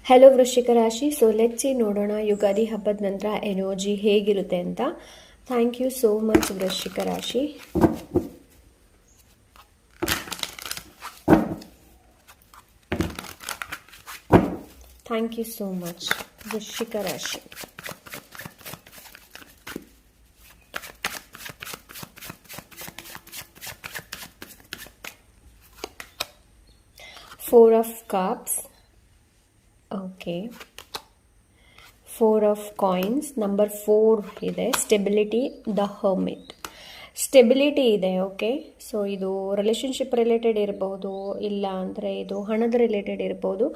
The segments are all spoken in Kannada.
ಹಲೋ ವೃಶ್ಚಿಕ ರಾಶಿ. ಸೊ ಲೆಟ್ಸ್ ಸಿ ನೋಡೋಣ ಯುಗಾದಿ ಹಬ್ಬದ ನಂತರ ಎನರ್ಜಿ ಹೇಗಿರುತ್ತೆ ಅಂತ. ಥ್ಯಾಂಕ್ ಯು ಸೋ ಮಚ್ ವೃಶ್ಚಿಕ ರಾಶಿ. ಥ್ಯಾಂಕ್ ಯು ಸೋ ಮಚ್ ವೃಶ್ಚಿಕ ರಾಶಿ. Four of Cups. Okay. Four of Coins. Number 4 ಇದೆ. Stability, the Hermit. ಸ್ಟೆಬಿಲಿಟಿ ಇದೆ. ಓಕೆ, ಸೊ ಇದು ರಿಲೇಷನ್ಶಿಪ್ ರಿಲೇಟೆಡ್ ಇರಬಹುದು, ಇಲ್ಲ ಅಂದರೆ ಇದು ಹಣದ ರಿಲೇಟೆಡ್ ಇರ್ಬೋದು.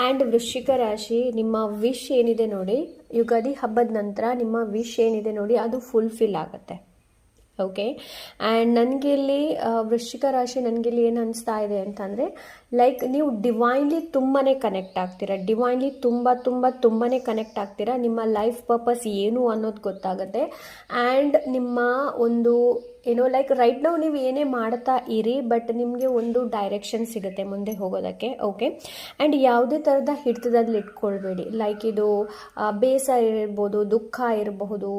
ಆ್ಯಂಡ್ ವೃಶ್ಚಿಕ ರಾಶಿ, ನಿಮ್ಮ ವಿಶ್ ಏನಿದೆ ನೋಡಿ, ಯುಗಾದಿ ಹಬ್ಬದ ನಂತರ ನಿಮ್ಮ ವಿಶ್ ಏನಿದೆ ನೋಡಿ ಅದು ಫುಲ್ಫಿಲ್ ಆಗುತ್ತೆ. ಓಕೆ, ಆ್ಯಂಡ್ ನನಗೆ ಇಲ್ಲಿ ವೃಶ್ಚಿಕ ರಾಶಿ ನನಗಿಲ್ಲಿ ಏನು ಅನಿಸ್ತಾ ಇದೆ ಅಂತಂದರೆ, ಲೈಕ್ ನೀವು ಡಿವೈನ್ಲಿ ತುಂಬಾ ಕನೆಕ್ಟ್ ಆಗ್ತೀರಾ. ಡಿವೈನ್ಲಿ ತುಂಬಾ ಕನೆಕ್ಟ್ ಆಗ್ತೀರಾ. ನಿಮ್ಮ ಲೈಫ್ ಪರ್ಪಸ್ ಏನು ಅನ್ನೋದು ಗೊತ್ತಾಗುತ್ತೆ. ಆ್ಯಂಡ್ ನಿಮ್ಮ ಒಂದು ಏನೋ ಲೈಕ್ ರೈಟ್ ನಾವು ನೀವು ಏನೇ ಮಾಡ್ತಾ ಇರಿ, ಬಟ್ ನಿಮಗೆ ಒಂದು ಡೈರೆಕ್ಷನ್ ಸಿಗುತ್ತೆ ಮುಂದೆ ಹೋಗೋದಕ್ಕೆ. ಓಕೆ, ಆ್ಯಂಡ್ ಯಾವುದೇ ಥರದ ಹಿಡಿತದಲ್ಲಿ ಇಟ್ಕೊಳ್ಬೇಡಿ. ಲೈಕ್ ಇದು ಬೇಸರ ಇರ್ಬೋದು, ದುಃಖ ಇರಬಹುದು,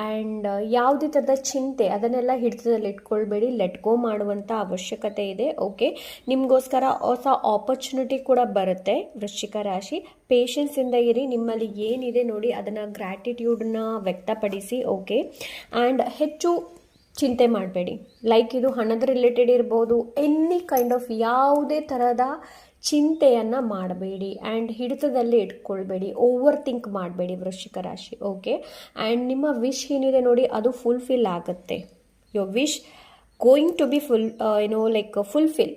ಆ್ಯಂಡ್ ಯಾವುದೇ ಥರದ ಚಿಂತೆ ಅದನ್ನೆಲ್ಲ ಹಿಡಿತದಲ್ಲಿ ಇಟ್ಕೊಳ್ಬೇಡಿ. ಲೆಟ್ ಗೋ ಮಾಡುವಂಥ ಅವಶ್ಯಕತೆ ಇದೆ. ಓಕೆ, ನಿಮಗೋಸ್ಕರ ಹೊಸ ಆಪರ್ಚುನಿಟಿ ಕೂಡ ಬರುತ್ತೆ. ವೃಶ್ಚಿಕ ರಾಶಿ, ಪೇಷನ್ಸಿಂದ ಇರಿ. ನಿಮ್ಮಲ್ಲಿ ಏನಿದೆ ನೋಡಿ ಅದನ್ನು ಗ್ರ್ಯಾಟಿಟ್ಯೂಡನ್ನ ವ್ಯಕ್ತಪಡಿಸಿ. ಓಕೆ, ಆ್ಯಂಡ್ ಹೆಚ್ಚು ಚಿಂತೆ ಮಾಡಬೇಡಿ. ಲೈಕ್ ಇದು ಹಣದ ರಿಲೇಟೆಡ್ ಇರ್ಬೋದು, ಎನಿ ಕೈಂಡ್ ಆಫ್ ಯಾವುದೇ ಥರದ ಚಿಂತೆಯನ್ನು ಮಾಡಬೇಡಿ. ಆ್ಯಂಡ್ ಹಿಡಿತದಲ್ಲಿ ಇಟ್ಕೊಳ್ಬೇಡಿ, ಓವರ್ ಥಿಂಕ್ ಮಾಡಬೇಡಿ ವೃಶ್ಚಿಕ ರಾಶಿ. ಓಕೆ, ಆ್ಯಂಡ್ ನಿಮ್ಮ ವಿಶ್ ಏನಿದೆ ನೋಡಿ ಅದು ಫುಲ್ಫಿಲ್ ಆಗುತ್ತೆ. Your wish going to be fulfil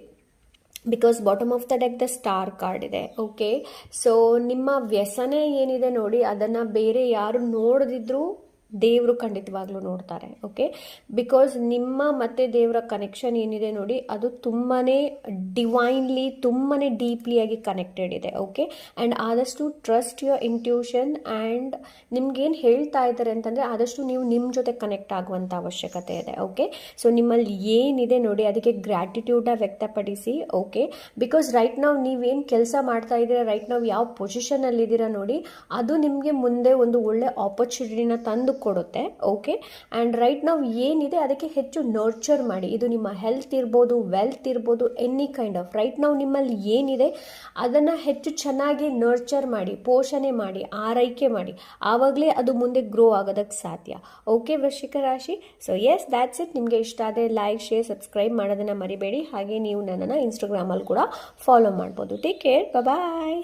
because bottom of the deck the star card ಇದೆ. ಓಕೆ, ಸೊ ನಿಮ್ಮ ವ್ಯಸನ ಏನಿದೆ ನೋಡಿ ಅದನ್ನು ಬೇರೆ ಯಾರು ನೋಡದಿದ್ರೂ ದೇವರು ಖಂಡಿತವಾಗ್ಲೂ ನೋಡ್ತಾರೆ. ಓಕೆ, ಬಿಕಾಸ್ ನಿಮ್ಮ ಮತ್ತು ದೇವರ ಕನೆಕ್ಷನ್ ಏನಿದೆ ನೋಡಿ ಅದು ತುಂಬಾ ಡಿವೈನ್ಲಿ ತುಂಬಾ ಡೀಪ್ಲಿಯಾಗಿ ಕನೆಕ್ಟೆಡ್ ಇದೆ. ಓಕೆ, ಆ್ಯಂಡ್ ಆದಷ್ಟು ಟ್ರಸ್ಟ್ ಯುವರ್ ಇಂಟ್ಯೂಷನ್. ಆ್ಯಂಡ್ ನಿಮ್ಗೇನು ಹೇಳ್ತಾ ಇದ್ದಾರೆ ಅಂತಂದರೆ ಆದಷ್ಟು ನೀವು ನಿಮ್ಮ ಜೊತೆ ಕನೆಕ್ಟ್ ಆಗುವಂಥ ಅವಶ್ಯಕತೆ ಇದೆ. ಓಕೆ, ಸೊ ನಿಮ್ಮಲ್ಲಿ ಏನಿದೆ ನೋಡಿ ಅದಕ್ಕೆ ಗ್ರ್ಯಾಟಿಟ್ಯೂಡ ವ್ಯಕ್ತಪಡಿಸಿ. ಓಕೆ, ಬಿಕಾಸ್ ರೈಟ್ ನಾವು ನೀವೇನು ಕೆಲಸ ಮಾಡ್ತಾ ಇದ್ದೀರಾ, ರೈಟ್ ನಾವು ಯಾವ ಪೊಸಿಷನಲ್ಲಿದ್ದೀರಾ ನೋಡಿ ಅದು ನಿಮಗೆ ಮುಂದೆ ಒಂದು ಒಳ್ಳೆ ಆಪರ್ಚುನಿಟಿನ ತಂದು ಕೊಡುತ್ತೆ. ಓಕೆ, ಆ್ಯಂಡ್ ರೈಟ್ ನಾವು ಏನಿದೆ ಅದಕ್ಕೆ ಹೆಚ್ಚು ನರ್ಚರ್ ಮಾಡಿ. ಇದು ನಿಮ್ಮ ಹೆಲ್ತ್ ಇರ್ಬೋದು, ವೆಲ್ತ್ ಇರ್ಬೋದು, ಎನಿ ಕೈಂಡ್ ಆಫ್ ರೈಟ್ ನಾವು ನಿಮ್ಮಲ್ಲಿ ಏನಿದೆ ಅದನ್ನು ಹೆಚ್ಚು ಚೆನ್ನಾಗಿ ನರ್ಚರ್ ಮಾಡಿ, ಪೋಷಣೆ ಮಾಡಿ, ಆರೈಕೆ ಮಾಡಿ. ಆವಾಗಲೇ ಅದು ಮುಂದೆ ಗ್ರೋ ಆಗೋದಕ್ಕೆ ಸಾಧ್ಯ. ಓಕೆ ವೃಶ್ಚಿಕ ರಾಶಿ, ಸೊ ಎಸ್ ದ್ಯಾಟ್ಸ್ ಇಟ್. ನಿಮಗೆ ಇಷ್ಟ ಆದರೆ ಲೈಕ್, ಶೇರ್, ಸಬ್ಸ್ಕ್ರೈಬ್ ಮಾಡೋದನ್ನು ಮರಿಬೇಡಿ. ಹಾಗೆ ನೀವು ನನ್ನನ್ನು ಇನ್ಸ್ಟಾಗ್ರಾಮಲ್ಲಿ ಕೂಡ ಫಾಲೋ ಮಾಡ್ಬೋದು. ಟೇಕ್ ಕೇರ್, ಬಾಯ್.